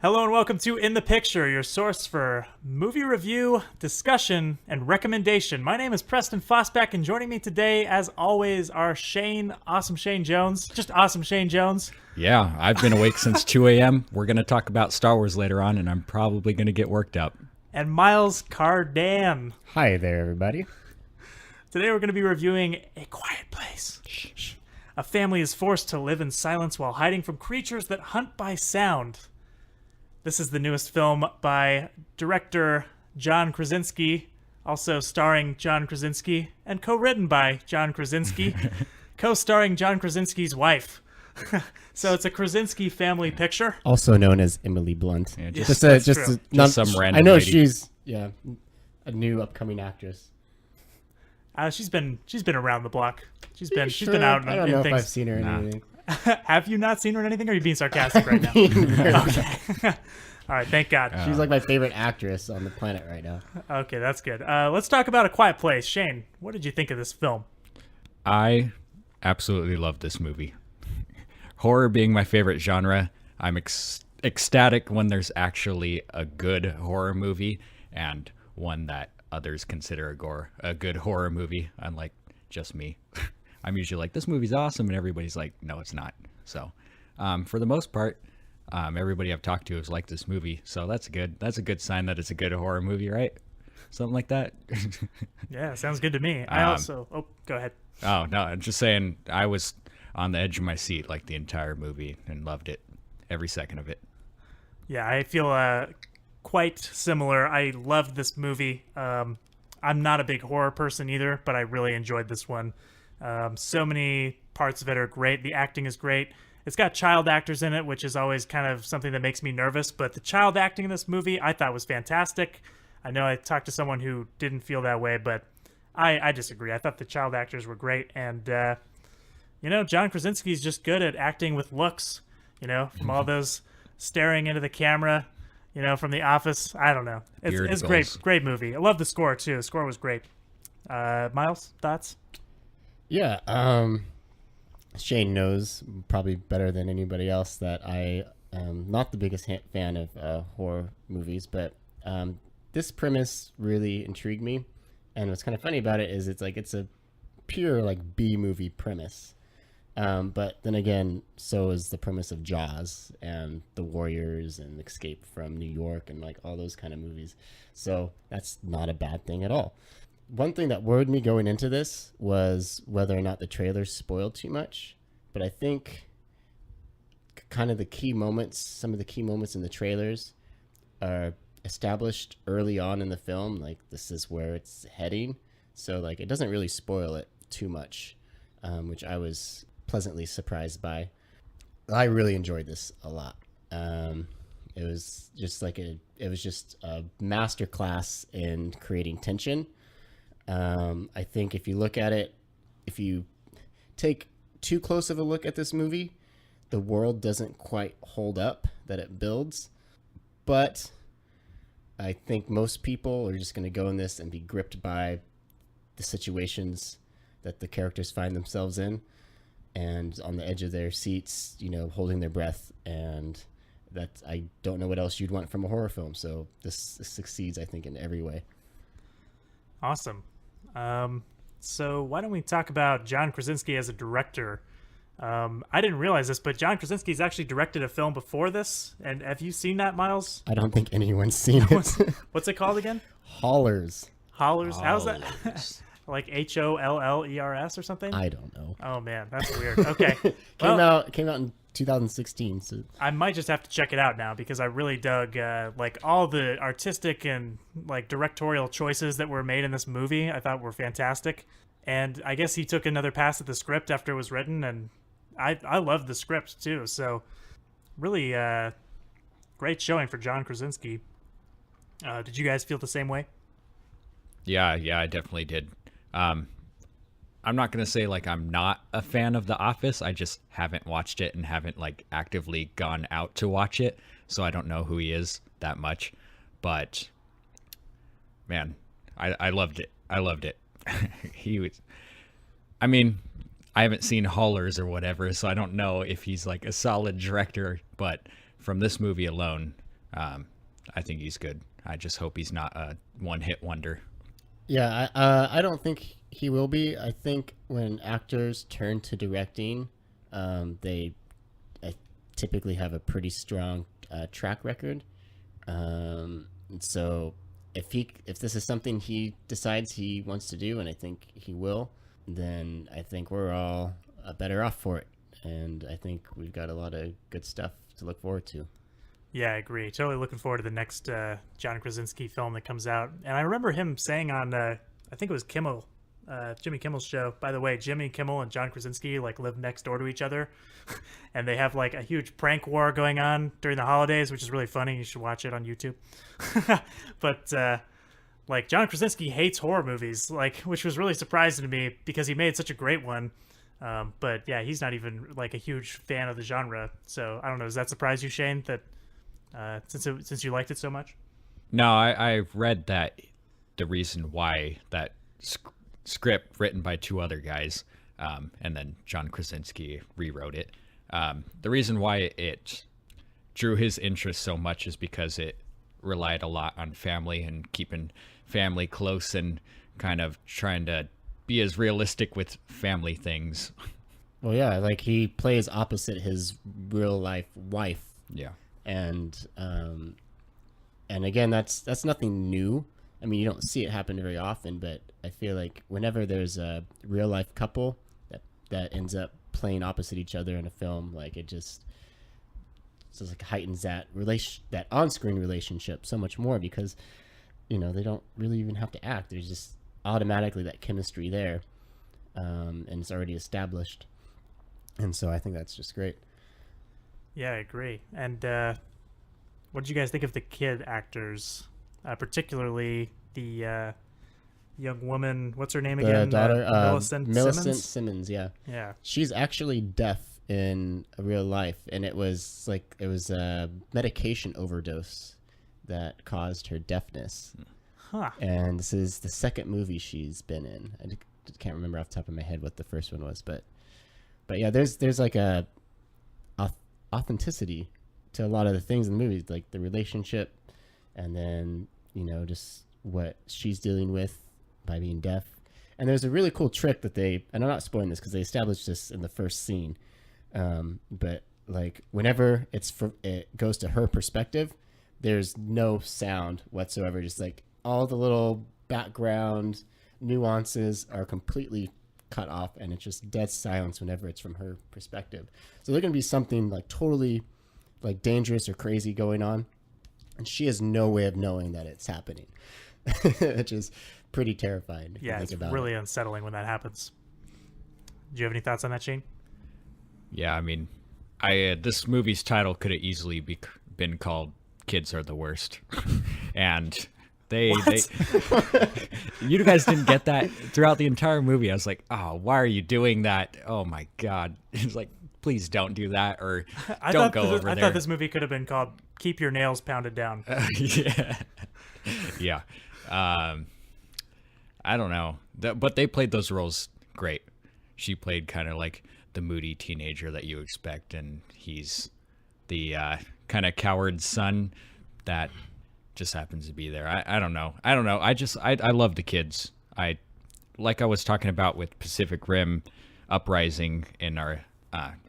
Hello and welcome to In the Picture, your source for movie review, discussion, and recommendation. My name is Preston Fosbeck, and joining me today, as always, are Awesome Shane Jones. Just Awesome Shane Jones. Yeah, I've been awake since 2 a.m. We're going to talk about Star Wars later on, and I'm probably going to get worked up. And Miles Cardan. Hi there, everybody. Today we're going to be reviewing A Quiet Place. Shh. A family is forced to live in silence while hiding from creatures that hunt by sound. This is the newest film by director John Krasinski, also starring John Krasinski, and co-written by John Krasinski, co-starring John Krasinski's wife. So it's a Krasinski family picture. Also known as Emily Blunt. Yeah, just some random I know lady. she's a new upcoming actress. She's been around the block. She's been Sure? out I don't in know if things. I've seen her in anything. Have you not seen her in anything, or are you being sarcastic right now? Okay. All right, thank God. She's like my favorite actress on the planet right now. Okay, that's good. Let's talk about A Quiet Place. Shane, what did you think of this film? I absolutely love this movie. Horror being my favorite genre, I'm ecstatic when there's actually a good horror movie and one that others consider a good horror movie, unlike just me. I'm usually like, this movie's awesome, and everybody's like, no, it's not. So, for the most part, everybody I've talked to has liked this movie, so that's good. That's a good sign that it's a good horror movie, right? Something like that. Yeah, sounds good to me. I also... Oh, go ahead. Oh, no, I'm just saying I was on the edge of my seat like the entire movie and loved it, every second of it. Yeah, I feel quite similar. I loved this movie. I'm not a big horror person either, but I really enjoyed this one. So many parts of it are great. The acting is great. It's got child actors in it, which is always kind of something that makes me nervous. But the child acting in this movie, I thought was fantastic. I know I talked to someone who didn't feel that way, but I disagree. I thought the child actors were great. And, John Krasinski's just good at acting with looks, from all those staring into the camera, from The Office. I don't know. It's great. Great movie. I love the score, too. The score was great. Miles, thoughts? Yeah, Shane knows probably better than anybody else that I am not the biggest fan of horror movies, but this premise really intrigued me. And what's kind of funny about it is it's a pure like B movie premise. But then again, so is the premise of Jaws and The Warriors and Escape from New York and like all those kind of movies. So that's not a bad thing at all. One thing that worried me going into this was whether or not the trailers spoiled too much. But I think kind of some of the key moments in the trailers are established early on in the film. Like this is where it's heading. So like it doesn't really spoil it too much, which I was pleasantly surprised by. I really enjoyed this a lot. It was just a masterclass in creating tension. I think if you look at it, if you take too close of a look at this movie, the world doesn't quite hold up that it builds. But I think most people are just going to go in this and be gripped by the situations that the characters find themselves in and on the edge of their seats, holding their breath. And that I don't know what else you'd want from a horror film. So this succeeds, I think, in every way. Awesome. So why don't we talk about John Krasinski as a director? I didn't realize this, but John Krasinski's actually directed a film before this. And have you seen that, Miles? I don't think anyone's seen it. What's it called again? Hollers. Hollers? How's that? Like HOLLERS or something? I don't know. Oh man, that's weird. Okay. Came out in 2016. So I might just have to check it out now because I really dug like all the artistic and like directorial choices that were made in this movie. I thought were fantastic. And I guess he took another pass at the script after it was written, and I loved the script too. So really great showing for John Krasinski. Did you guys feel the same way? Yeah, I definitely did. I'm not going to say like I'm not a fan of The Office. I just haven't watched it and haven't like actively gone out to watch it. So I don't know who he is that much. But man, I loved it. I loved it. I haven't seen Haulers or whatever, so I don't know if he's like a solid director, but from this movie alone, I think he's good. I just hope he's not a one-hit wonder. Yeah, I don't think he will be. I think when actors turn to directing, they typically have a pretty strong track record. And so if this is something he decides he wants to do, and I think he will, then I think we're all better off for it. And I think we've got a lot of good stuff to look forward to. Yeah, I agree. Totally looking forward to the next John Krasinski film that comes out. And I remember him saying on, I think it was Jimmy Kimmel's show. By the way, Jimmy Kimmel and John Krasinski like live next door to each other, and they have like a huge prank war going on during the holidays, which is really funny. You should watch it on YouTube. But like John Krasinski hates horror movies, like, which was really surprising to me because he made such a great one. But yeah, he's not even like a huge fan of the genre. So I don't know. Does that surprise you, Shane? That since you liked it so much? No, I've read that the reason why that script written by two other guys, and then John Krasinski rewrote it. The reason why it drew his interest so much is because it relied a lot on family and keeping family close and kind of trying to be as realistic with family things. Well, yeah, like he plays opposite his real life wife. Yeah. And again, that's nothing new. I mean, you don't see it happen very often, but I feel like whenever there's a real life couple that ends up playing opposite each other in a film, like it just like heightens that on-screen relationship so much more because, you know, they don't really even have to act. There's just automatically that chemistry there, and it's already established. And so I think that's just great. Yeah, I agree. And what did you guys think of the kid actors, particularly the young woman? What's her name again? The daughter, Millicent Simmons. Yeah, yeah. She's actually deaf in real life, and it was a medication overdose that caused her deafness. Huh. And this is the second movie she's been in. I can't remember off the top of my head what the first one was, but yeah, there's like a authenticity to a lot of the things in the movie, like the relationship, and then, you know, just what she's dealing with by being deaf. And there's a really cool trick that and I'm not spoiling this because they established this in the first scene, but like whenever it goes to her perspective, there's no sound whatsoever. Just like all the little background nuances are completely cut off, and it's just dead silence whenever it's from her perspective. So there's going to be something like totally like dangerous or crazy going on, and she has no way of knowing that it's happening, which is pretty terrifying. Yeah, it's really unsettling when that happens. Do you have any thoughts on that, Shane? Yeah, I mean, this movie's title could have easily been called "Kids Are the Worst," and they you guys didn't get that throughout the entire movie. I was like, oh, why are you doing that? Oh my god! It's like, please don't do that, or don't go over there. I thought this movie could have been called "Keep Your Nails Pounded Down." Yeah. I don't know, but they played those roles great. She played kind of like the moody teenager that you expect, and he's the kind of coward son that just happens to be there. I don't know. I love the kids. I was talking about with Pacific Rim Uprising in our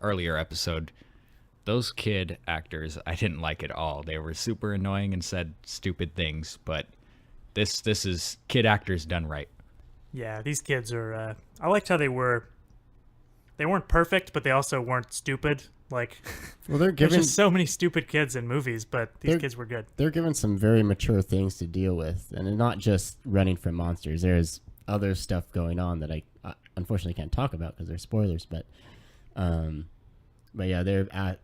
earlier episode. Those kid actors, I didn't like at all. They were super annoying and said stupid things, but this is kid actors done right. Yeah, these kids are I liked how they weren't perfect, but they also weren't stupid. Like, well, there's just so many stupid kids in movies, but these kids were good. They're given some very mature things to deal with, and not just running from monsters. There's other stuff going on that I unfortunately can't talk about because they're spoilers. But yeah,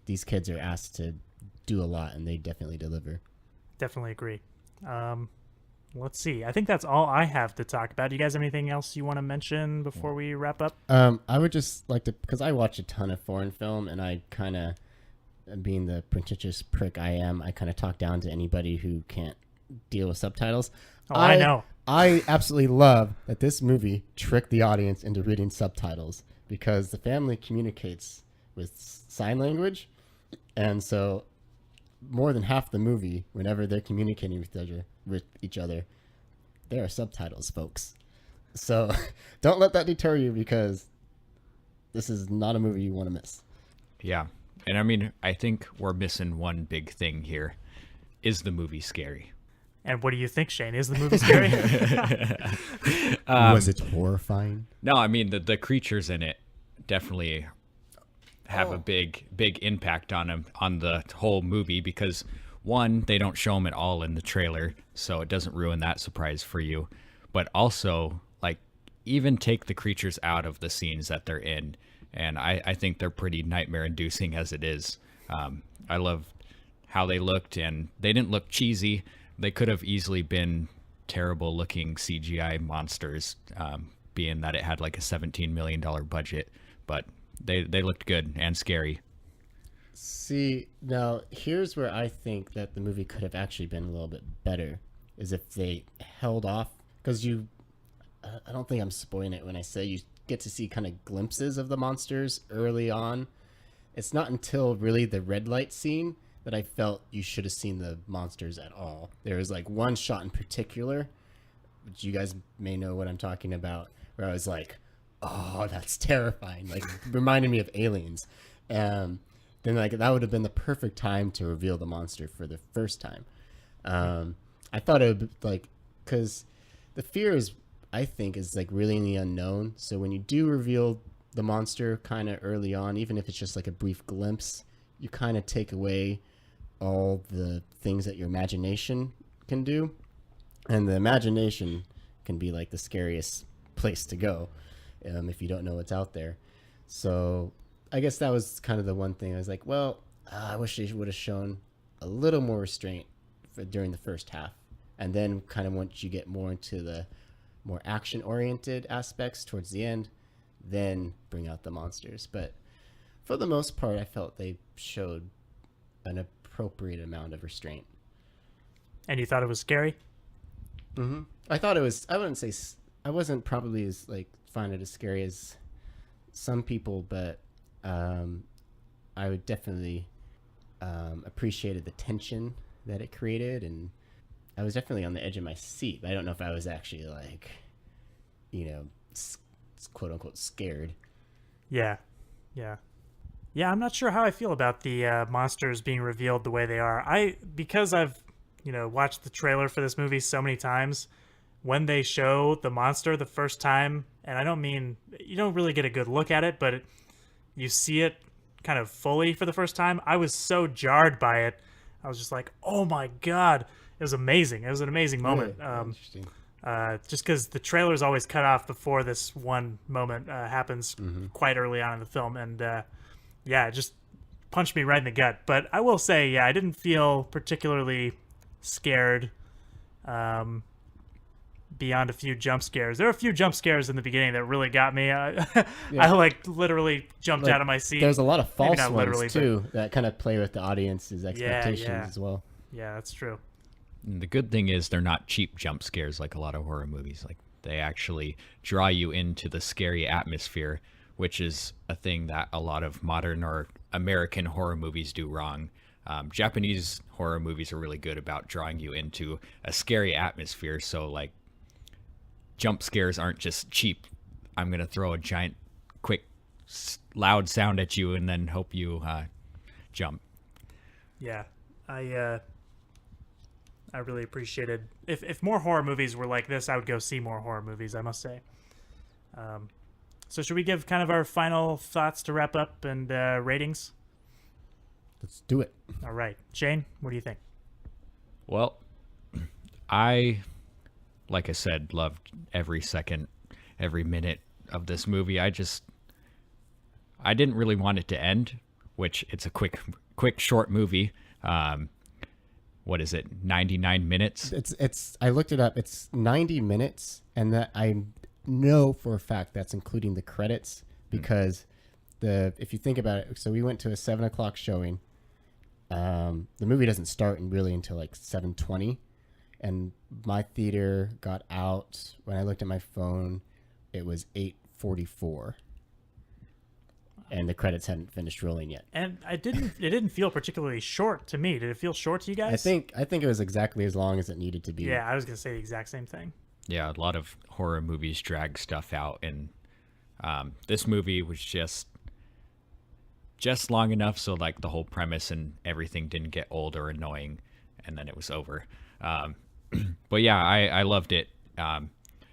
these kids are asked to do a lot, and they definitely deliver. Definitely agree. Let's see. I think that's all I have to talk about. Do you guys have anything else you want to mention before we wrap up? I would just like to, because I watch a ton of foreign film, and I kind of, being the pretentious prick I am, I kind of talk down to anybody who can't deal with subtitles. Oh, I know. I absolutely love that this movie tricked the audience into reading subtitles because the family communicates with sign language, and so more than half the movie, whenever they're communicating with each other, there are subtitles, folks. So don't let that deter you, because this is not a movie you want to miss. Yeah. And I mean, I think we're missing one big thing here. Is the movie scary? And what do you think, Shane? Is the movie scary? Was it horrifying? No, I mean, the creatures in it definitely have a big impact on the whole movie, because one, they don't show them at all in the trailer, so it doesn't ruin that surprise for you. But also, like, even take the creatures out of the scenes that they're in, and I think they're pretty nightmare inducing as it is. I love how they looked, and they didn't look cheesy. They could have easily been terrible looking CGI monsters, being that it had like a $17 million budget, but they looked good and scary. See, now here's where I think that the movie could have actually been a little bit better, is if they held off, because I don't think I'm spoiling it when I say you get to see kind of glimpses of the monsters early on. It's not until really the red light scene that I felt you should have seen the monsters at all. There was like one shot in particular, which you guys may know what I'm talking about, where I was like, oh, that's terrifying. Like, reminded me of Aliens. Then like that would have been the perfect time to reveal the monster for the first time. I thought it would be like, because the fear is, I think, is like really in the unknown. So when you do reveal the monster kind of early on, even if it's just like a brief glimpse, you kind of take away all the things that your imagination can do. And the imagination can be like the scariest place to go if you don't know what's out there. So I guess that was kind of the one thing I was like, well, I wish they would have shown a little more restraint during the first half. And then kind of once you get more into the more action-oriented aspects towards the end, then bring out the monsters. But for the most part, I felt they showed an appropriate amount of restraint. And you thought it was scary? Mm-hmm. I thought it was, I wouldn't say, I wasn't probably as, like, find it as scary as some people, but I would definitely appreciated the tension that it created, and I was definitely on the edge of my seat. But I don't know if I was actually, like, you know, quote unquote scared. Yeah. I'm not sure how I feel about the monsters being revealed the way they are. Because I've watched the trailer for this movie so many times, when they show the monster the first time, and I don't mean you don't really get a good look at it, but you see it kind of fully for the first time, I was so jarred by it. I was just like, oh my god, it was amazing. It was an amazing moment. Really? Interesting. Just because the trailer's always cut off before this one moment happens quite early on in the film, and it just punched me right in the gut. But I will say, I didn't feel particularly scared beyond a few jump scares. There were a few jump scares in the beginning that really got me. I like literally jumped out of my seat. There's a lot of false not ones too that kind of play with the audience's expectations as well. Yeah, that's true. And the good thing is they're not cheap jump scares like a lot of horror movies. Like, they actually draw you into the scary atmosphere, which is a thing that a lot of modern or American horror movies do wrong. Japanese horror movies are really good about drawing you into a scary atmosphere. So, like, jump scares aren't just cheap. I'm going to throw a giant, quick, loud sound at you and then hope you jump. Yeah, I really appreciated. If more horror movies were like this, I would go see more horror movies, I must say. So should we give kind of our final thoughts to wrap up and ratings? Let's do it. All right. Shane, what do you think? Well, like I said, loved every second, every minute of this movie. I didn't really want it to end, which it's a quick, short movie. What is it? 99 minutes? I looked it up. It's 90 minutes, and that I know for a fact that's including the credits, because if you think about it, so we went to a 7:00 showing. The movie doesn't start really until like 7:20, and my theater got out when I looked at my phone. It was 8:44. and the credits hadn't finished rolling yet. And it didn't feel particularly short to me. Did it feel short to you guys? I think it was exactly as long as it needed to be. Yeah, I was gonna say the exact same thing. Yeah, a lot of horror movies drag stuff out, and this movie was just long enough so like the whole premise and everything didn't get old or annoying, and then it was over. But yeah, I loved it.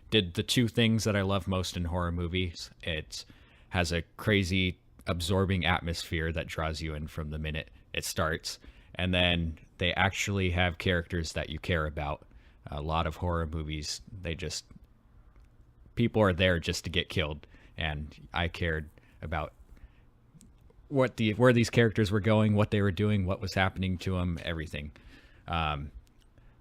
Did the two things that I love most in horror movies. It has a crazy absorbing atmosphere that draws you in from the minute it starts, and then they actually have characters that you care about. A lot of horror movies, people are there just to get killed, and I cared about where these characters were going, what they were doing, what was happening to them, everything.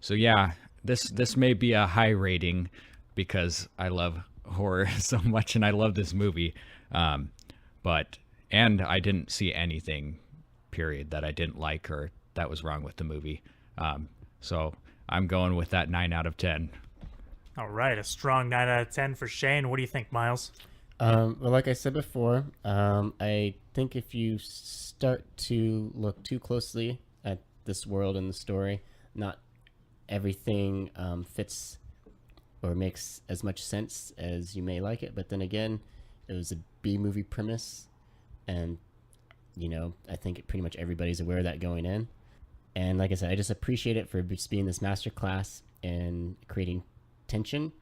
So yeah, this may be a high rating because I love horror so much and I love this movie. And I didn't see anything, period, that I didn't like or that was wrong with the movie. So I'm going with that 9 out of 10. All right, a strong 9 out of 10 for Shane. What do you think, Miles? Well, like I said before, I think if you start to look too closely at this world and the story, not everything fits or makes as much sense as you may like it. But then again, it was a B-movie premise, and, I think pretty much everybody's aware of that going in. And like I said, I just appreciate it for just being this masterclass in creating tension.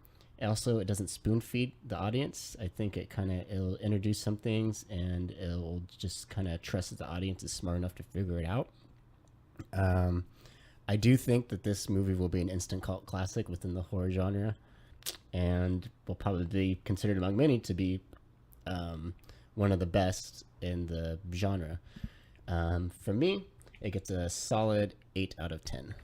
Also, it doesn't spoon feed the audience. I think it'll introduce some things, and it'll just kind of trust that the audience is smart enough to figure it out. I do think that this movie will be an instant cult classic within the horror genre, and will probably be considered among many to be one of the best in the genre. For me, it gets a solid 8 out of 10.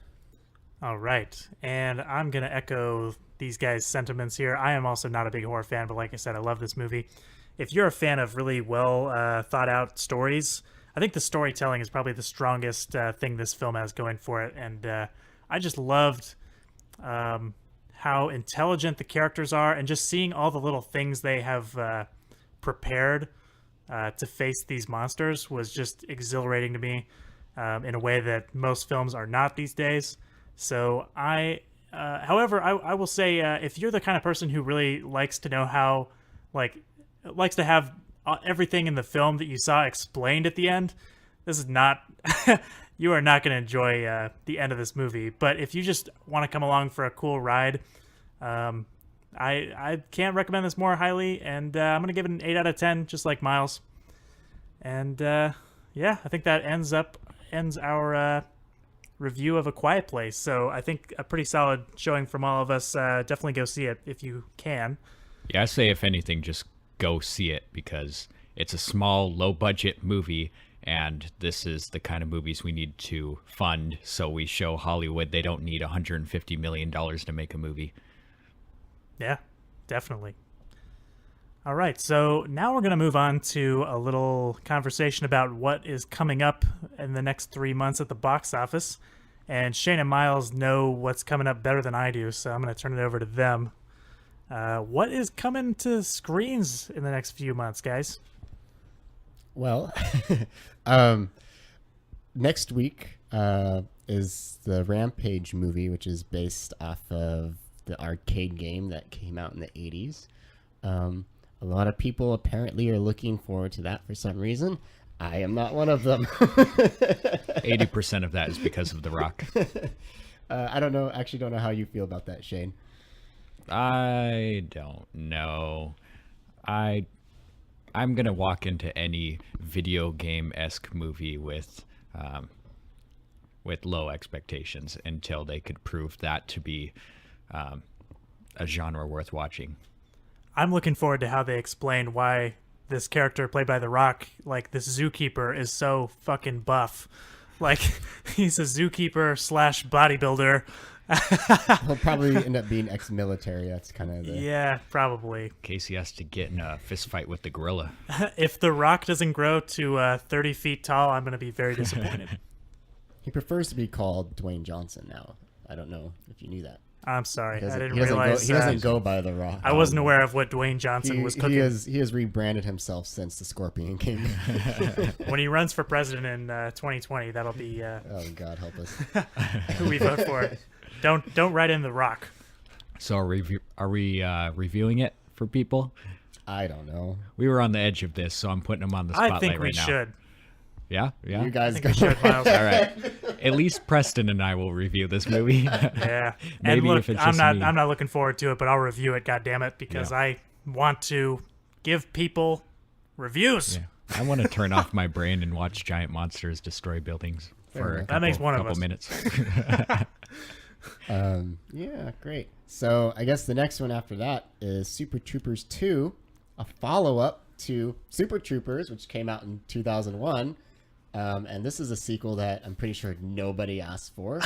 All right, and I'm going to echo these guys' sentiments here. I am also not a big horror fan, but like I said, I love this movie. If you're a fan of really well thought out stories, I think the storytelling is probably the strongest thing this film has going for it. And I just loved how intelligent the characters are, and just seeing all the little things they have prepared to face these monsters was just exhilarating to me in a way that most films are not these days. So however, I will say, if you're the kind of person who really likes to know how, likes to have everything in the film that you saw explained at the end, this is not, you are not going to enjoy the end of this movie. But if you just want to come along for a cool ride, I can't recommend this more highly, and I'm going to give it an 8 out of 10, just like Miles. And yeah, I think that ends our review of A Quiet Place. So I think a pretty solid showing from all of us. Definitely go see it if you can. Yeah, I say if anything, just go see it, because it's a small, low-budget movie, and this is the kind of movies we need to fund, so we show Hollywood they don't need $150 million to make a movie. Yeah, definitely. All right, so now we're going to move on to a little conversation about what is coming up in the next 3 months at the box office. And Shane and Miles know what's coming up better than I do, so I'm going to turn it over to them. What is coming to screens in the next few months, guys? Well, next week is the Rampage movie, which is based off of the arcade game that came out in the 80s. A lot of people apparently are looking forward to that for some reason. I am not one of them. 80% of that is because of The Rock. I don't know. Actually, don't know how you feel about that, Shane. I don't know. I'm gonna walk into any video game-esque movie with low expectations until they could prove that to be a genre worth watching. I'm looking forward to how they explain why this character played by The Rock, like this zookeeper, is so fucking buff. Like, he's a zookeeper / bodybuilder. He'll probably end up being ex-military. That's kind of the... Yeah, probably. In case he has to get in a fist fight with the gorilla. If The Rock doesn't grow to 30 feet tall, I'm going to be very disappointed. He prefers to be called Dwayne Johnson now. I don't know if you knew that. I'm sorry. I didn't he doesn't realize he doesn't go by The Rock. I wasn't aware of what Dwayne Johnson was cooking. He has rebranded himself since the Scorpion King. When he runs for president in 2020, that'll be Oh God, help us. who we vote for. Don't write in The Rock. So are we reviewing it for people? I don't know. We were on the edge of this, so I'm putting them on the spotlight I think we right now. should. Yeah, yeah. You guys I think go. we should, Miles. All right. At least Preston and I will review this movie. Yeah. Maybe and look, if it's I'm just not me. I'm not looking forward to it, but I'll review it, goddammit, because Yeah. I want to give people reviews. Yeah. I want to turn off my brain and watch giant monsters destroy buildings for a enough. That makes one of couple us. minutes. Yeah, great. So I guess the next one after that is Super Troopers 2, a follow-up to Super Troopers, which came out in 2001. And this is a sequel that I'm pretty sure nobody asked for.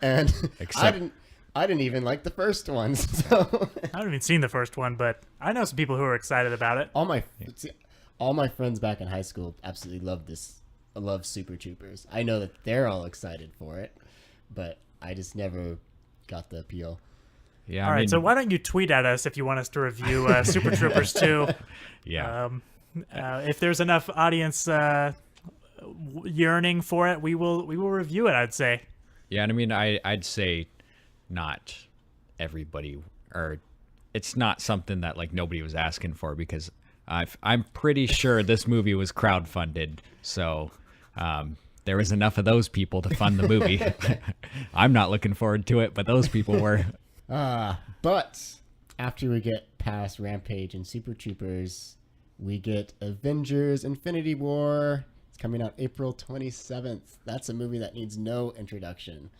And Except- I didn't even like the first one. So I haven't even seen the first one, but I know some people who are excited about it. all my friends back in high school absolutely love this. I love Super Troopers. I know that they're all excited for it, but I just never got the appeal. Yeah. All I right, mean, so why don't you tweet at us if you want us to review Super Troopers 2? yeah. If there's enough audience yearning for it, we will review it, I'd say. Yeah, and I mean, I'd say not everybody, or it's not something that like nobody was asking for, because I'm pretty sure this movie was crowdfunded, so there was enough of those people to fund the movie. I'm not looking forward to it, but those people were. But after we get past Rampage and Super Troopers, we get Avengers Infinity War. It's coming out April 27th. That's a movie that needs no introduction.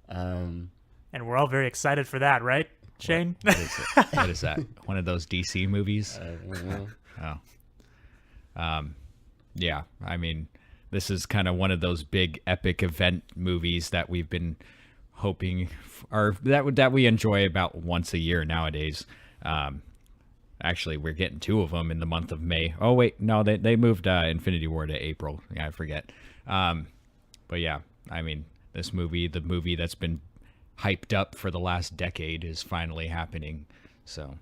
And we're all very excited for that, right, Shane? What is that? One of those DC movies? Yeah, I mean, this is kind of one of those big epic event movies that we've been hoping, or that we enjoy about once a year nowadays. Actually, we're getting two of them in the month of May. Oh wait, no, they moved Infinity War to April. Yeah, I forget. But yeah, I mean, this movie, the movie that's been hyped up for the last decade, is finally happening. So,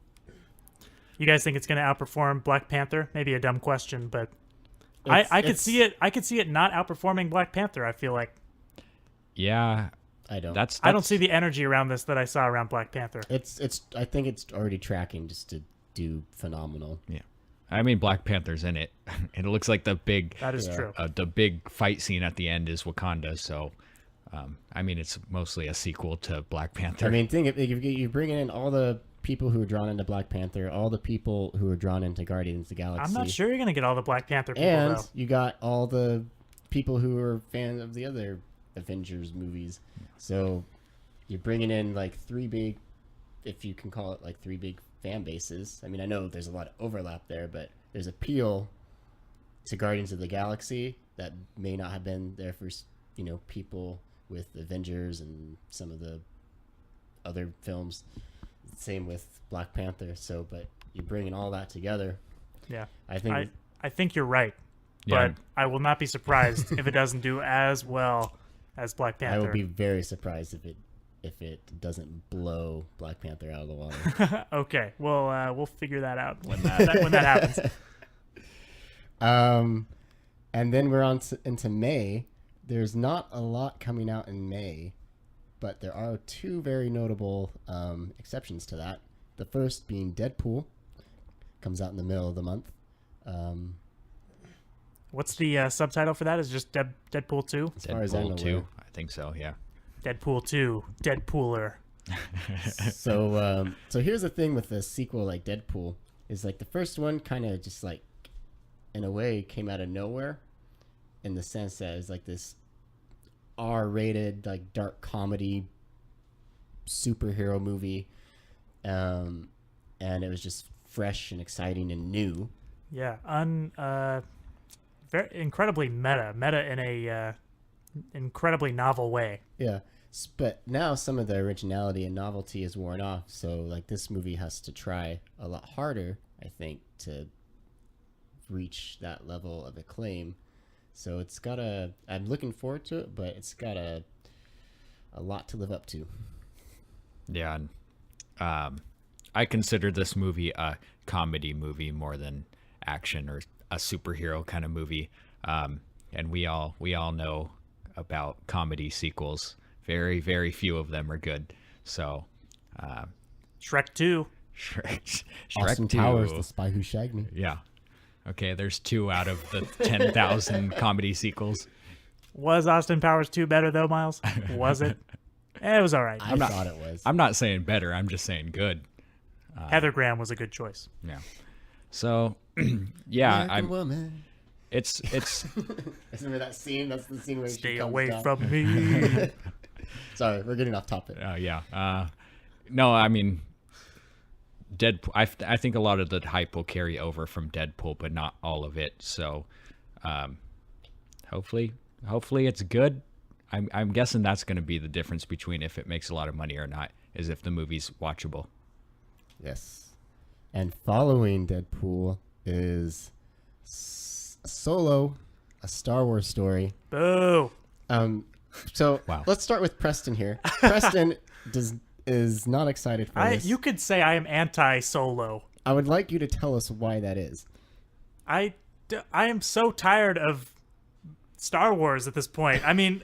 You guys think it's going to outperform Black Panther? Maybe a dumb question, but I could see it. I could see it not outperforming Black Panther. I feel like yeah, I don't. I don't see the energy around this that I saw around Black Panther. It's. I think it's already tracking just to do phenomenal. Yeah, I mean, Black Panther's in it, and it looks like the big That is true. the big fight scene at the end is Wakanda. So, I mean, it's mostly a sequel to Black Panther. I mean, think if you bring in all the people who are drawn into Black Panther, all the people who are drawn into Guardians of the Galaxy, I'm not sure you're going to get all the Black Panther people, and though. you got all the people who are fans of the other Avengers movies. So you're bringing in like three big, if you can call it like three big fan bases. I mean, I know there's a lot of overlap there, but there's appeal to Guardians of the Galaxy that may not have been there for, people with Avengers and some of the other films. Same with Black Panther. So, but you're bringing all that together. Yeah. I think I think you're right, Yeah. but I will not be surprised if it doesn't do as well as Black Panther. I would be very surprised if it doesn't blow Black Panther out of the water. Okay, well, we'll figure that out when that happens. And then we're on into May. There's not a lot coming out in May, but there are two very notable exceptions to that. The first being Deadpool, comes out in the middle of the month. What's the subtitle for that? Is it just Deadpool 2? As far as I'm Deadpool 2, aware. I think so. Yeah. Deadpool 2, Deadpooler. So here's the thing with the sequel, like Deadpool, is like the first one kind of just like, in a way, came out of nowhere, in the sense that it's like this R-rated, like dark comedy superhero movie, and it was just fresh and exciting and new. Yeah, very incredibly meta in a incredibly novel way. Yeah, but now some of the originality and novelty is worn off. So like this movie has to try a lot harder, I think, to reach that level of acclaim. So it's got I'm looking forward to it, but it's got a lot to live up to. Yeah, and I consider this movie a comedy movie more than action or a superhero kind of movie. And we all know about comedy sequels. Very, very few of them are good. So, Shrek 2. Shrek Austin 2. Powers, The Spy Who Shagged Me. Yeah. Okay, there's 2 out of the 10,000 comedy sequels. Was Austin Powers 2 better, though, Miles? Was it? It was all right. I thought it was. I'm not saying better. I'm just saying good. Heather Graham was a good choice. Yeah. So, yeah, American Woman. it's Remember that scene? That's the scene where she Stay comes away down. from me. Sorry, we're getting off topic. yeah. No, I mean, Deadpool. I think a lot of the hype will carry over from Deadpool, but not all of it. So, hopefully it's good. I'm guessing that's going to be the difference between if it makes a lot of money or not, is if the movie's watchable. Yes. And following Deadpool is Solo, a Star Wars story. Boo. So Wow. let's start with Preston here. Preston is not excited for this. You could say I am anti-Solo. I would like you to tell us why that is. I am so tired of Star Wars at this point. I mean,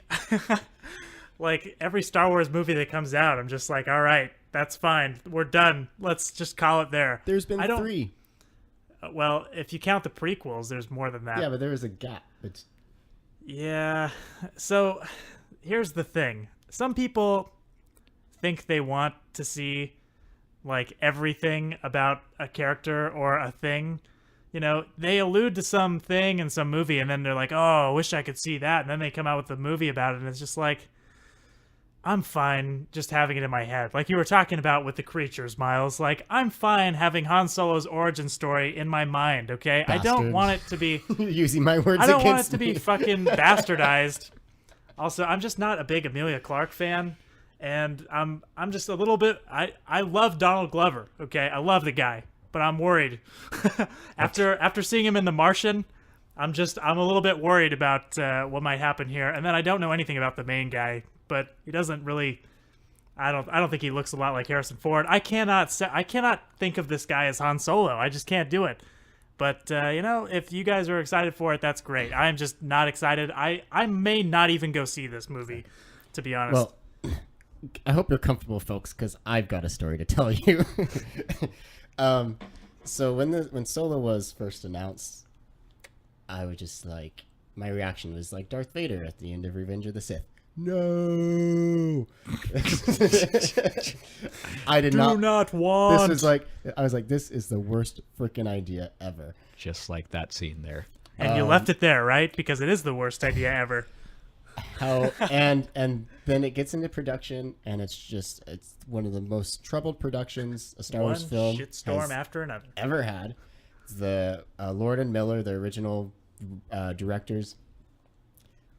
like every Star Wars movie that comes out, I'm just like, all right, that's fine. We're done. Let's just call it there. There's been I don't- 3. Well, if you count the prequels, there's more than that. Yeah, but there was a gap. It's, Yeah. So here's the thing. Some people think they want to see like everything about a character or a thing. You know, they allude to something in some movie and then they're like, oh, I wish I could see that. And then they come out with a movie about it and it's just like, I'm fine just having it in my head. Like you were talking about with the creatures, Miles. Like, I'm fine having Han Solo's origin story in my mind, okay? I don't Bastards. want it to be... using my words I don't want it against to be me. fucking bastardized. Also, I'm just not a big Emilia Clarke fan, and I'm just a little bit. I love Donald Glover. Okay, I love the guy, but I'm worried after seeing him in The Martian. I'm a little bit worried about what might happen here. And then I don't know anything about the main guy, but he doesn't really. I don't think he looks a lot like Harrison Ford. I cannot think of this guy as Han Solo. I just can't do it. But, if you guys are excited for it, that's great. I'm just not excited. I may not even go see this movie, to be honest. Well, I hope you're comfortable, folks, because I've got a story to tell you. So when Solo was first announced, I was just like, my reaction was like Darth Vader at the end of Revenge of the Sith. No. I did Do not want. This was like, I was like, this is the worst freaking idea ever. Just like that scene there. And you left it there, right? Because it is the worst idea ever. How and then it gets into production, and it's one of the most troubled productions a Star Wars One film shitstorm has after another. ever had. The Lord and Miller, the original directors,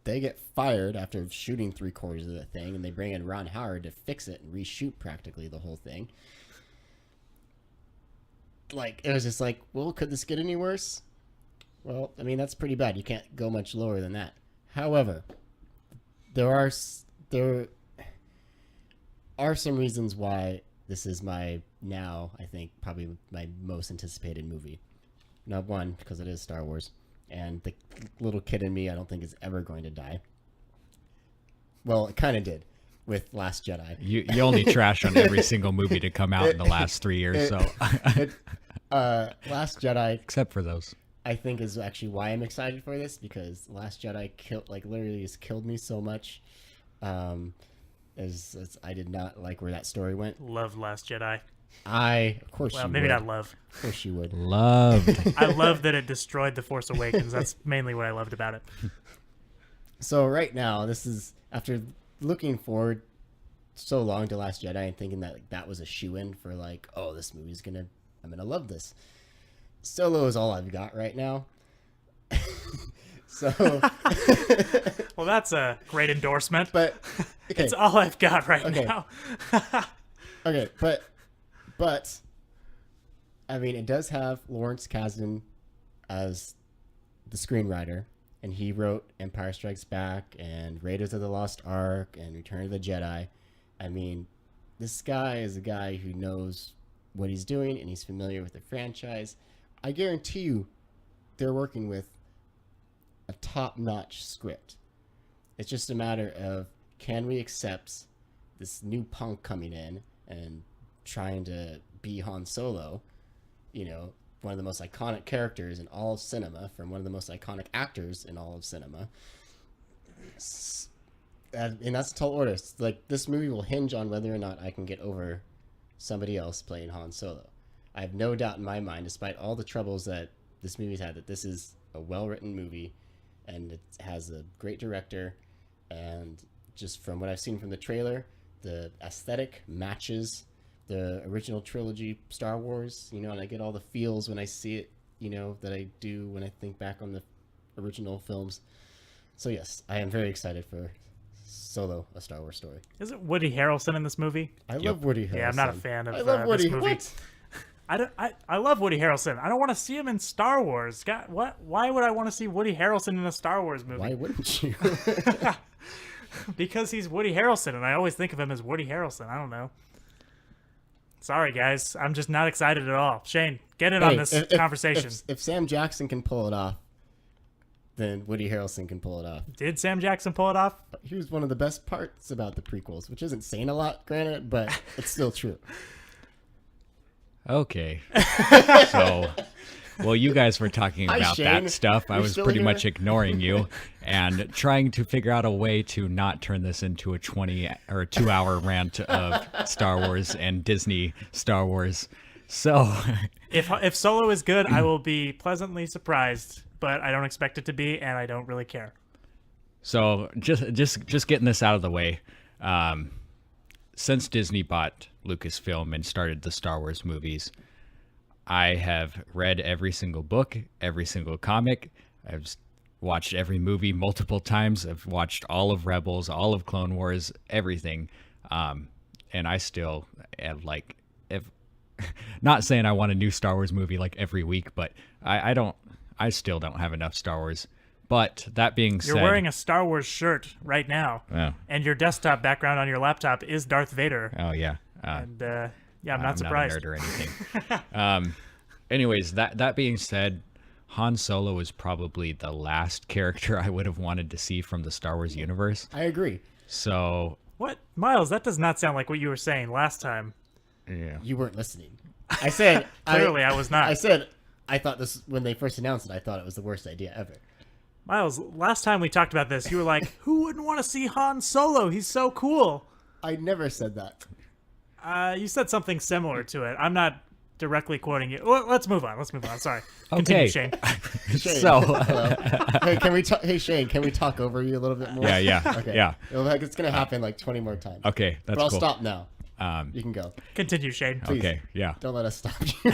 they get fired after shooting 3/4 of the thing, and they bring in Ron Howard to fix it and reshoot practically the whole thing. Like, it was just like, well, could this get any worse? Well, I mean, that's pretty bad. You can't go much lower than that. However, there are some reasons why this is I think, probably my most anticipated movie. Now, one, because it is Star Wars, and the little kid in me, I don't think is ever going to die. Well, it kind of did with Last Jedi. You only trash on every single movie to come out in the last 3 years, so Last Jedi, except for those. I think, is actually why I'm excited for this, because Last Jedi literally has killed me so much. As I did not like where that story went. Love Last Jedi. Of course Well, you maybe would. not love. Of course you would. Loved. I love that it destroyed The Force Awakens. That's mainly what I loved about it. So right now, this is after looking forward so long to Last Jedi and thinking that that was a shoe-in for oh, this movie's I'm gonna love this. Solo is all I've got right now. So, Well, that's a great endorsement. but okay, It's all I've got right Okay. now. okay, but I mean, it does have Lawrence Kasdan as the screenwriter, and he wrote Empire Strikes Back and Raiders of the Lost Ark and Return of the Jedi. I mean, this guy is a guy who knows what he's doing and he's familiar with the franchise. I guarantee you they're working with a top-notch script. It's just a matter of, can we accept this new punk coming in and trying to be Han Solo, you know, one of the most iconic characters in all of cinema, from one of the most iconic actors in all of cinema. And that's a tall order. It's like, this movie will hinge on whether or not I can get over somebody else playing Han Solo. I have no doubt in my mind, despite all the troubles that this movie's had, that this is a well-written movie, and it has a great director, and just from what I've seen from the trailer, the aesthetic matches the original trilogy Star Wars, you know, and I get all the feels when I see it, you know, that I do when I think back on the original films. So yes, I am very excited for Solo, A Star Wars Story. Is it Woody Harrelson in this movie? I love Woody Harrelson. Yeah, I'm not a fan of I love Woody. this movie. What? I love Woody Harrelson. I don't want to see him in Star Wars. God, what? Why would I want to see Woody Harrelson in a Star Wars movie? Why wouldn't you? Because he's Woody Harrelson, and I always think of him as Woody Harrelson. I don't know. Sorry, guys. I'm just not excited at all. Shane, get in on this conversation. If Sam Jackson can pull it off, then Woody Harrelson can pull it off. Did Sam Jackson pull it off? He was one of the best parts about the prequels, which isn't saying a lot, granted, but it's still true. Okay. So, well, you guys were talking Hi, about Shane. that stuff. I You're was still pretty here? much ignoring you and trying to figure out a way to not turn this into a 20 or 2-hour rant of Star Wars and Disney Star Wars. So, If Solo is good, I will be pleasantly surprised, but I don't expect it to be, and I don't really care. so just getting this out of the way. Since Disney bought Lucasfilm and started the Star Wars movies, I have read every single book, every single comic. I've watched every movie multiple times. I've watched all of Rebels, all of Clone Wars, everything. And I still have not saying I want a new Star Wars movie like every week, but I still don't have enough Star Wars. But that being said, You're wearing a Star Wars shirt right now, Oh. and your desktop background on your laptop is Darth Vader. oh yeah, And yeah, I'm not surprised. Not a nerd or anything. Anyways, that being said, Han Solo is probably the last character I would have wanted to see from the Star Wars universe. I agree. So What? Miles, that does not sound like what you were saying last time. yeah, You weren't listening. I said Clearly, I was not. I said I thought this when they first announced it. I thought it was the worst idea ever. Miles, last time we talked about this, you were like, who wouldn't want to see Han Solo? He's so cool. I never said that. You said something similar to it. I'm not directly quoting you. Well, let's move on. Sorry. Continue, Okay. Shane. Shane, So- hello. Hey, can we talk? Hey, Shane, can we talk over you a little bit more? yeah, Okay. yeah. It's gonna happen like 20 more times. Okay, that's but I'll cool. stop now. You can go. Continue, Shane. Please. Okay, yeah. Don't let us stop you.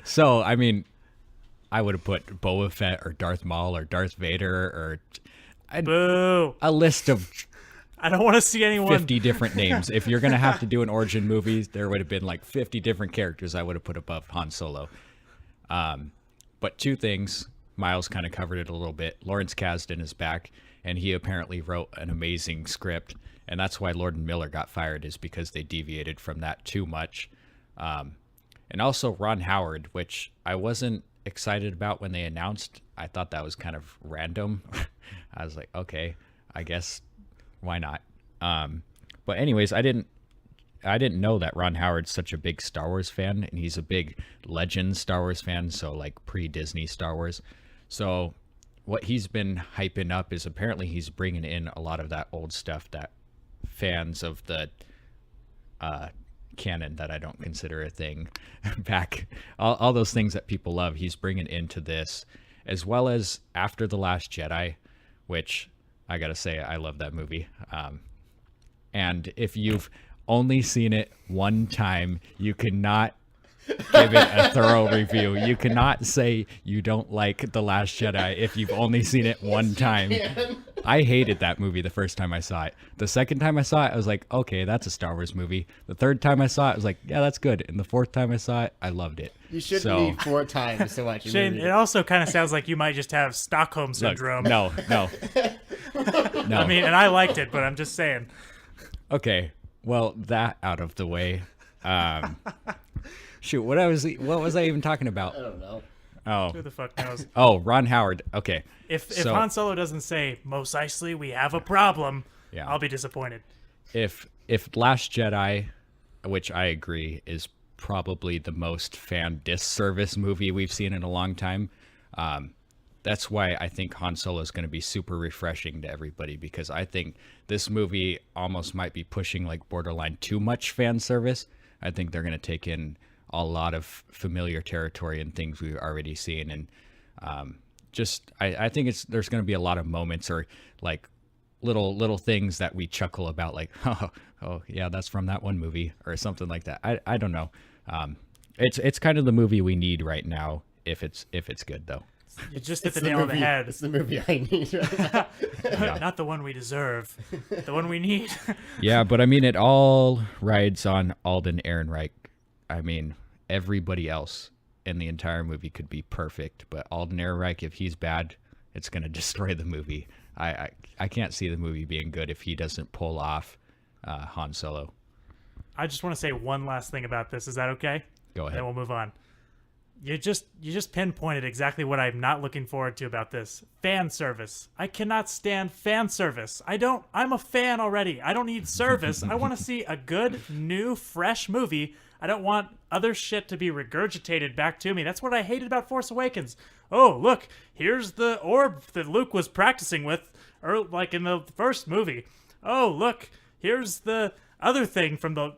So I mean, I would have put Boba Fett or Darth Maul or Darth Vader or Boo. a list of I don't want to see anyone. 50 different names. If you're going to have to do an origin movie, there would have been like 50 different characters I would have put above Han Solo. But two things, Miles kind of covered it a little bit. Lawrence Kasdan is back, and he apparently wrote an amazing script, and that's why Lord and Miller got fired, is because they deviated from that too much. And also Ron Howard, which I wasn't excited about when they announced. I thought that was kind of random. I was like, okay, I guess why not? But anyways, I didn't know that Ron Howard's such a big Star Wars fan, and he's a big Legends Star Wars fan, so like pre-Disney Star Wars. So what he's been hyping up is apparently he's bringing in a lot of that old stuff that fans of the canon that I don't consider a thing back, all those things that people love, he's bringing into this, as well as After the Last Jedi, which I gotta say, I love that movie. And if you've only seen it one time, you cannot give it a thorough review. You cannot say you don't like The Last Jedi if you've only seen it one time. I hated that movie the first time I saw it. The second time I saw it, I was like, okay, that's a Star Wars movie. The third time I saw it, I was like, yeah, that's good. And the fourth time I saw it, I loved it. You shouldn't So- need 4 times to watch a Shane, movie. it also kind of sounds like you might just have Stockholm Look, syndrome. no. I mean, and I liked it, but I'm just saying. Okay, Well, that out of the way. Um, shoot, what was I even talking about? I don't know. Oh, Who the fuck knows? oh, Ron Howard. Okay. If So- Han Solo doesn't say Mos Eisley, we have a problem, Yeah. I'll be disappointed. If Last Jedi, which I agree is probably the most fan disservice movie we've seen in a long time, that's why I think Han Solo is going to be super refreshing to everybody, because I think this movie almost might be pushing like borderline too much fan service. I think they're going to take in a lot of familiar territory and things we've already seen, and I think there's going to be a lot of moments or like little things that we chuckle about, like oh yeah, that's from that one movie or something like that. I don't know. It's kind of the movie we need right now if it's good though. You just hit It's the nail on the movie- head. It's the movie I need. Right now. Not the one we deserve, the one we need. Yeah, but I mean, it all rides on Alden Ehrenreich. I mean, everybody else in the entire movie could be perfect, but Alden Ehrenreich, if he's bad, it's going to destroy the movie. I can't see the movie being good if he doesn't pull off Han Solo. I just want to say one last thing about this. Is that okay? Go ahead. Then we'll move on. You just pinpointed exactly what I'm not looking forward to about this. Fan service. I cannot stand fan service. I'm a fan already. I don't need service. I want to see a good, new, fresh movie. I don't want other shit to be regurgitated back to me. That's what I hated about Force Awakens. Oh, look, here's the orb that Luke was practicing with, or like in the first movie. Oh, look, here's the other thing from the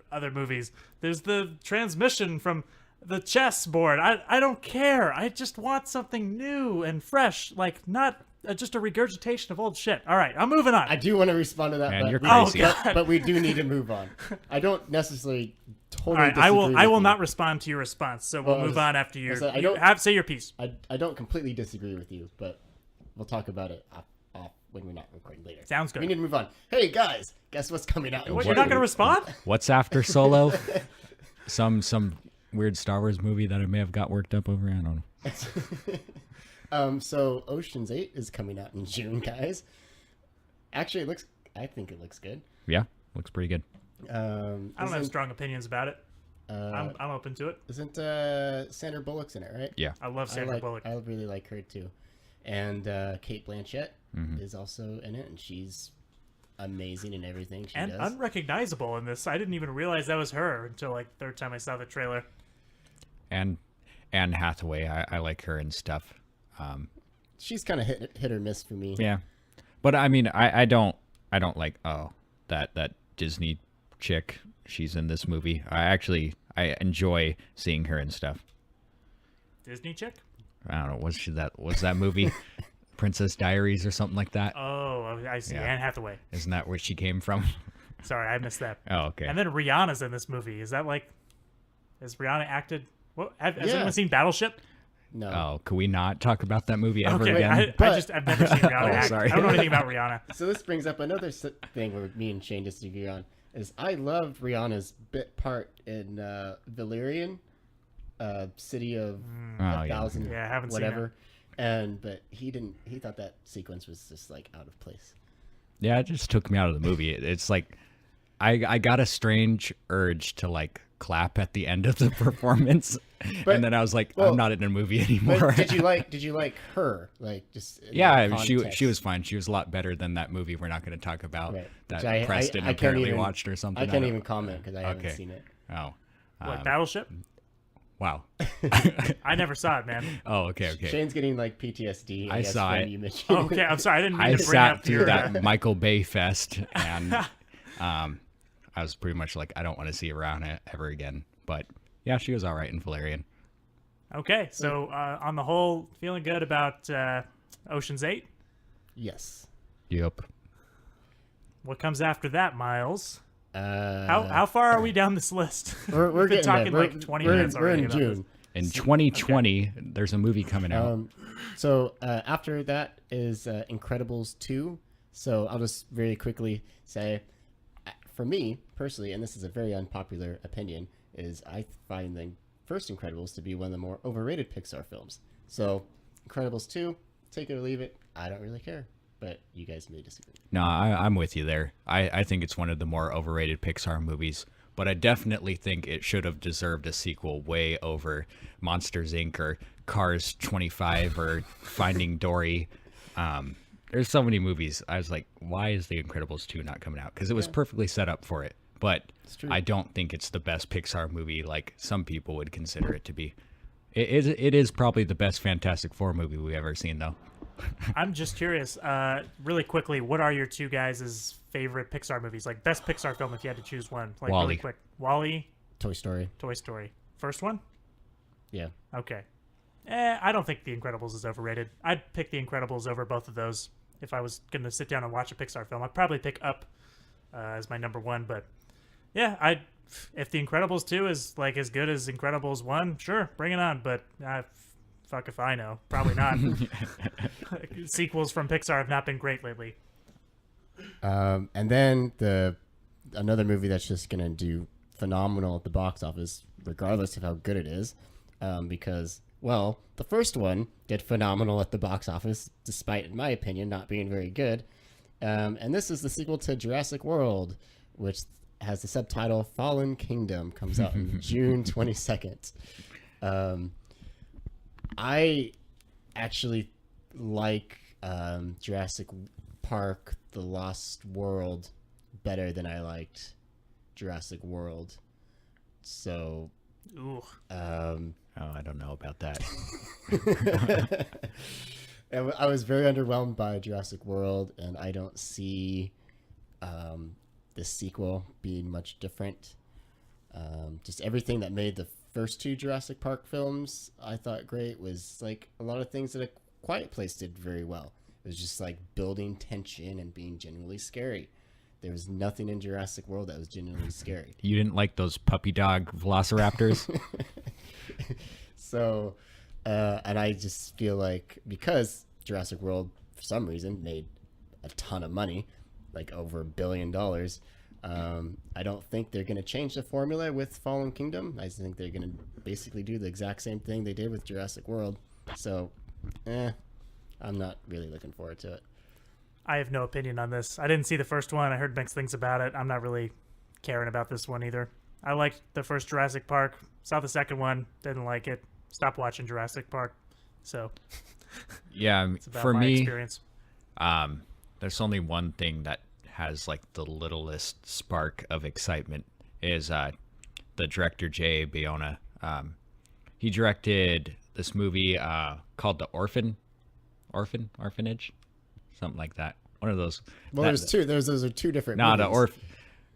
other movies. There's the transmission from the chessboard. I don't care. I just want something new and fresh, like not just a regurgitation of old shit. All right, I'm moving on. I do want to respond to that, Man, but, you're we, crazy. but we do need to move on. I don't necessarily totally. All right, I will disagree with you. not respond to your response. So we'll Well, move on after you. I said I you don't- say your piece. I don't completely disagree with you, but we'll talk about it off when we're not recording later. Sounds good. We need to move on. Hey guys, guess what's coming out? in What, you're not going to January? respond? What's after Solo? Some weird Star Wars movie that I may have got worked up over. I don't know. So Ocean's 8 is coming out in June, guys. Actually, I think it looks good. Yeah, looks pretty good. I don't have isn't- strong opinions about it. I'm open to it. Isn't Sandra Bullock's in it, right? Yeah. I love Sandra Bullock. I really like her too. And Kate Blanchett Mm-hmm. is also in it, and she's amazing in everything she And does. unrecognizable in this. I didn't even realize that was her until like third time I saw the trailer. And Anne Hathaway, I like her and stuff. She's kind of hit or miss for me. Yeah, but I mean, I don't like that Disney chick. She's in this movie. I enjoy seeing her and stuff. Disney chick? I don't know. Was that movie Princess Diaries or something like that? Oh, I see. Yeah. Anne Hathaway. Isn't that where she came from? Sorry, I missed that. Oh, okay. And then Rihanna's in this movie. Is that like, has Rihanna acted? What, has Yeah. anyone seen Battleship? No. Oh, could we not talk about that movie ever Okay, again? I've never seen Rihanna Oh, act. sorry. I don't know anything about Rihanna. So this brings up another thing where me and Shane disagree on. Is I love Rihanna's bit part in Valerian, City of Oh, a yeah. Thousand, Yeah, I haven't seen whatever. But he didn't. He thought that sequence was just like out of place. Yeah, it just took me out of the movie. It's like I got a strange urge to like clap at the end of the performance, But- and then I was like, well, I'm not in a movie anymore. But did you like her? Like just in Yeah, that she context? was fine. She was a lot better than that movie we're not going to talk about Right. that Which I- Preston I can't apparently even- watched or something. I can't don't- even comment because I haven't Okay. seen it. Oh, What, Battleship? wow. I never saw it, man. Oh, okay. Shane's getting like PTSD. I guess, saw from it. You mentioned. Okay, I'm sorry. I didn't mean I to bring sat up through your. that Michael Bay fest, and I was pretty much like, I don't want to see Rihanna ever again. But yeah, she was all right in Valerian. Okay, so on the whole, feeling good about Ocean's 8. Yes. Yep. What comes after that, Miles? How How far are we down this list? we're We've been getting talking there. like 20 we're, minutes we're already in about this. June. In 2020, there's a movie coming out. So after that is Incredibles 2. So I'll just very quickly say, for me personally, and this is a very unpopular opinion, is I find the first Incredibles to be one of the more overrated Pixar films. So Incredibles 2, take it or leave it, I don't really care. but you guys may disagree. No, I'm with you there. I think it's one of the more overrated Pixar movies, but I definitely think it should have deserved a sequel way over Monsters Inc. or Cars 25 or Finding Dory. There's so many movies. I was like, why is The Incredibles 2 not coming out? Because it was perfectly set up for it. But true. I don't think it's the best Pixar movie like some people would consider it to be. It is probably the best Fantastic Four movie we've ever seen, though. I'm just curious, really quickly, what are your two guys' favorite Pixar movies? Like, best Pixar film if you had to choose one. Like, WALL-E. really quick. WALL-E, Toy Story. Toy Story. First one? Yeah. Okay. I don't think The Incredibles is overrated. I'd pick The Incredibles over both of those if I was going to sit down and watch a Pixar film. I'd probably pick Up as my number one, but yeah, if The Incredibles 2 is like as good as Incredibles 1, sure, bring it on, but fuck if I know. Probably not. Sequels from Pixar have not been great lately. And then another movie that's just gonna do phenomenal at the box office, regardless of how good it is, because well, the first one did phenomenal at the box office, despite, in my opinion, not being very good. And this is the sequel to Jurassic World, which has the subtitle Fallen Kingdom, comes out on June 22nd. I actually like Jurassic Park: The Lost World better than I liked Jurassic World. So, Ooh. Oh, I don't know about that. I was very underwhelmed by Jurassic World, and I don't see the sequel being much different. Just everything that made the first two Jurassic Park films I thought great was like a lot of things that A Quiet Place did very well. It was just like building tension and being genuinely scary. There was nothing in Jurassic World that was genuinely scary. You didn't like those puppy dog velociraptors? So, and I just feel like because Jurassic World, for some reason, made a ton of money, like over $1 billion, I don't think they're going to change the formula with Fallen Kingdom. I think they're going to basically do the exact same thing they did with Jurassic World. So, I'm not really looking forward to it. I have no opinion on this. I didn't see the first one. I heard mixed things about it. I'm not really caring about this one either. I liked the first Jurassic Park. Saw the second one. Didn't like it. Stopped watching Jurassic Park. So, Yeah, it's about for my me, experience. there's only one thing that has like the littlest spark of excitement is the director J.A. Bayona. He directed this movie called The Orphanage, something like that. One of those. Well, there's two. Those are two different No, movies.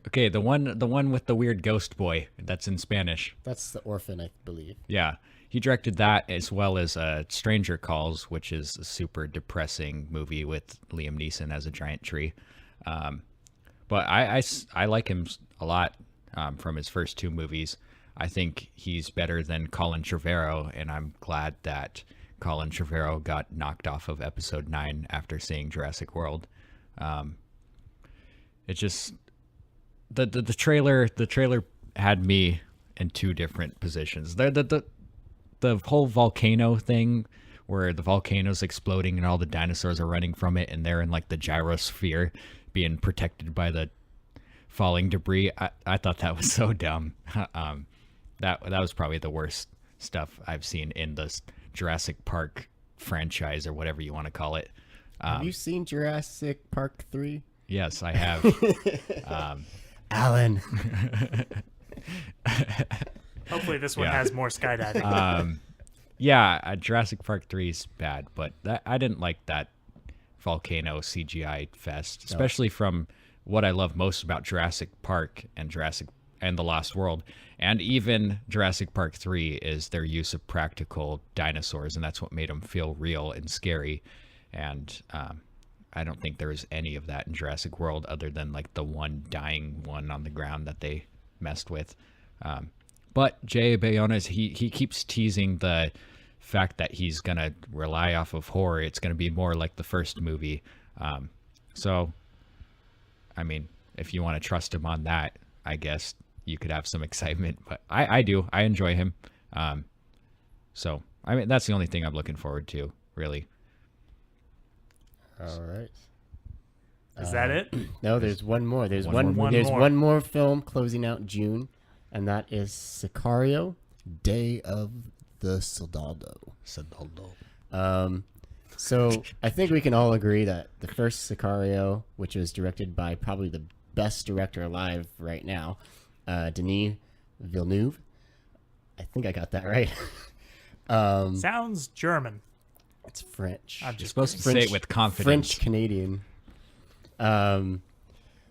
Okay, the one with the weird ghost boy that's in Spanish. That's The Orphan, I believe. Yeah, he directed that as well as Stranger Calls, which is a super depressing movie with Liam Neeson as a giant tree. But I like him a lot from his first two movies. I think he's better than Colin Trevorrow, and I'm glad that Colin Trevorrow got knocked off of episode 9 after seeing Jurassic World. It just the trailer had me in two different positions. The whole volcano thing where the volcano's exploding and all the dinosaurs are running from it and they're in like the gyrosphere being protected by the falling debris. I thought that was so dumb. That was probably the worst stuff I've seen in the Jurassic Park franchise or whatever you want to call it. Have you seen Jurassic Park 3? Yes, I have. Alan. Hopefully this one Yeah. has more skydiving. Yeah, Jurassic Park 3 is bad, but I didn't like that volcano CGI fest, especially from what I love most about Jurassic Park and The Lost World, and even Jurassic Park 3 is their use of practical dinosaurs, and that's what made them feel real and scary. And I don't think there was any of that in Jurassic World other than like the one dying one on the ground that they messed with. But J.A. Bayona, he keeps teasing the fact that he's going to rely off of horror. It's going to be more like the first movie. So, I mean, if you want to trust him on that, I guess you could have some excitement. But I do. I enjoy him. So, I mean, that's the only thing I'm looking forward to, really. All right. Is that it? No, there's one more. There's One one. more. There's One more. one more film closing out June, and that is Sicario: Day of the Soldado. So I think we can all agree that the first Sicario, which was directed by probably the best director alive right now, Denis Villeneuve. I think I got that right. Sounds German. It's French. I'm You're just supposed to say French- it with confidence. French Canadian.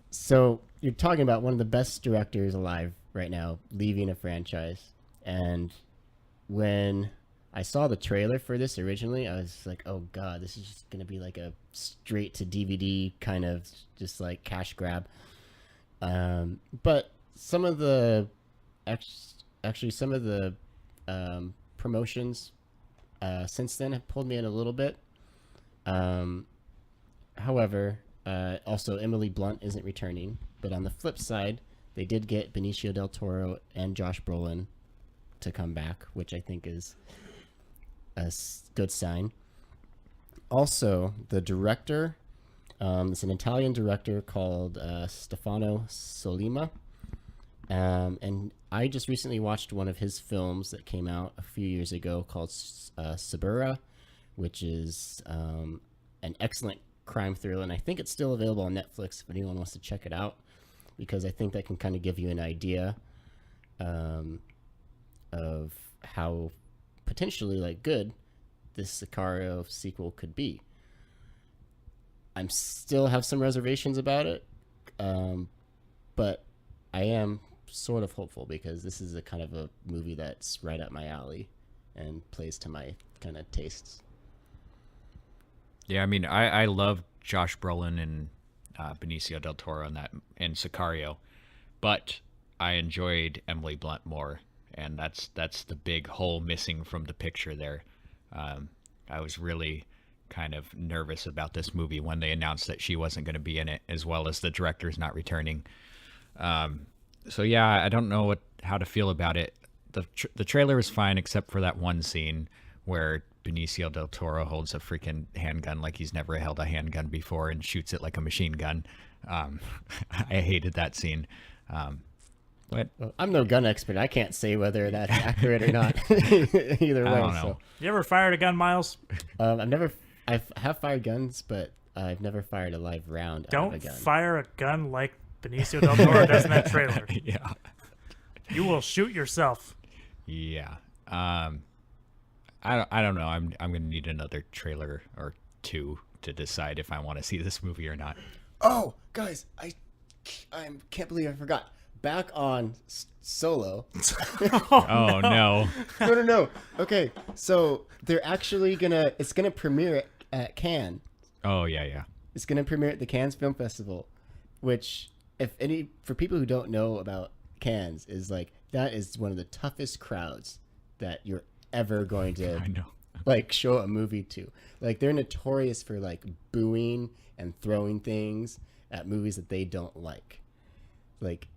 So you're talking about one of the best directors alive right now, leaving a franchise. And when I saw the trailer for this originally, I was like, oh God, this is just going to be like a straight to DVD kind of just like cash grab. But some of the, actually some of the promotions since then have pulled me in a little bit. However, also Emily Blunt isn't returning, but on the flip side, they did get Benicio del Toro and Josh Brolin to come back, which I think is a good sign. Also, the director, it's an Italian director called Stefano Sollima, and I just recently watched one of his films that came out a few years ago called Suburra, which is an excellent crime thriller, and I think it's still available on Netflix if anyone wants to check it out, because I think that can kind of give you an idea of how potentially like good this Sicario sequel could be. I'm still have some reservations about it, but I am sort of hopeful because this is a kind of a movie that's right up my alley and plays to my kind of tastes. Yeah, I mean, I love Josh Brolin and Benicio del Toro and Sicario, but I enjoyed Emily Blunt more, and that's the big hole missing from the picture there. I was really kind of nervous about this movie when they announced that she wasn't going to be in it, as well as the director's not returning. So yeah, I don't know how to feel about it. The trailer was fine except for that one scene where Benicio del Toro holds a freaking handgun like he's never held a handgun before and shoots it like a machine gun. I hated that scene. But Well, I'm no gun expert. I can't say whether that's accurate or not. Either way, I don't know. You ever fired a gun, Miles? I have fired guns, but I've never fired a live round out of a Don't gun. fire a gun like Benicio del Toro does in that trailer. Yeah. You will shoot yourself. Yeah. I don't know. I'm gonna need another trailer or two to decide if I want to see this movie or not. Oh, guys, I can't believe I forgot. Back on Solo. Oh no. No. Okay, so they're actually it's gonna premiere at Cannes. Oh yeah. It's gonna premiere at the Cannes Film Festival, which, for people who don't know about Cannes, is like that is one of the toughest crowds that you're ever going to I know. like show a movie to. Like they're notorious for like booing and throwing things at movies that they don't like. Like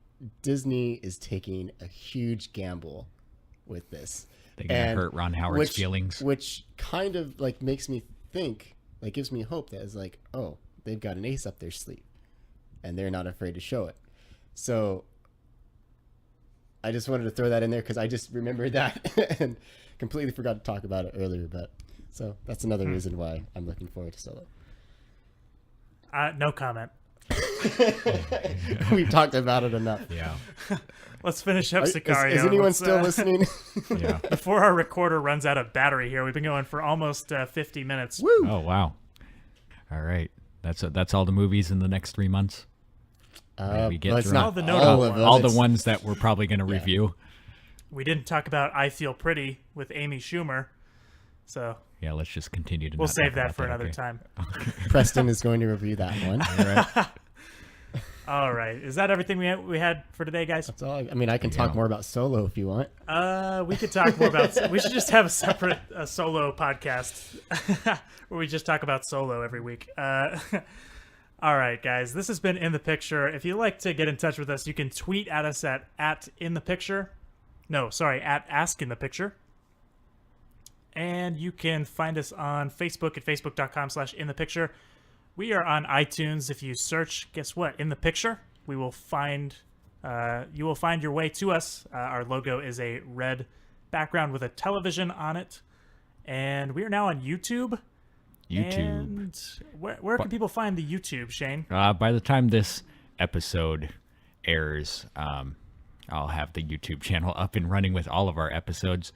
Disney is taking a huge gamble with this. They're gonna hurt Ron Howard's feelings. Which kind of like makes me think, like gives me hope that it's like, oh, they've got an ace up their sleeve and they're not afraid to show it. So I just wanted to throw that in there because I just remembered that and completely forgot to talk about it earlier. But so that's another reason why I'm looking forward to Solo. No comment. We've talked about it enough. Yeah. Let's finish up Is Sicario. anyone Let's, still listening? Yeah. Before our recorder runs out of battery here, we've been going for almost 50 minutes. Woo! Oh wow. All right. That's all the movies in the next 3 months. We get well, it's through not all the all notable of them. all the It's- ones that we're probably going to review. We didn't talk about I Feel Pretty with Amy Schumer, so Yeah, let's just continue to. we'll not save talk that about for another okay. time. Preston is going to review that one. All right. Is that everything we had for today, guys? That's all. I mean, I can talk more about Solo if you want. We could talk more about. We should just have a separate Solo podcast where we just talk about Solo every week. All right, guys. This has been In the Picture. If you'd like to get in touch with us, you can tweet at us at In the Picture. No, sorry, at Ask In the Picture. And you can find us on Facebook at facebook.com/In the Picture. We are on iTunes. If you search, guess what? In the picture, we will find. You will find your way to us. Our logo is a red background with a television on it, and we are now on YouTube. And where can people find the YouTube, Shane? By the time this episode airs, I'll have the YouTube channel up and running with all of our episodes.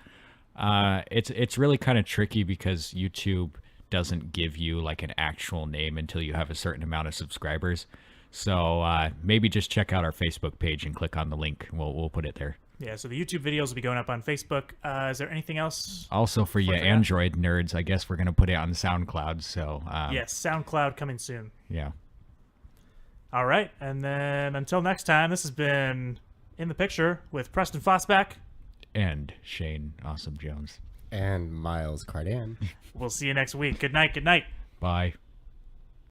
It's really kind of tricky because YouTube doesn't give you like an actual name until you have a certain amount of subscribers. So maybe just check out our Facebook page and click on the link. We'll put it there. Yeah, so the YouTube videos will be going up on Facebook. Is there anything else? Also, for you Android nerds, I guess we're going to put it on SoundCloud. So yes, SoundCloud coming soon. Yeah. All right, and then until next time, this has been In the Picture with Preston Fossback. And Shane Awesome Jones. And Miles Cardan. We'll see you next week. Good night. Good night. Bye.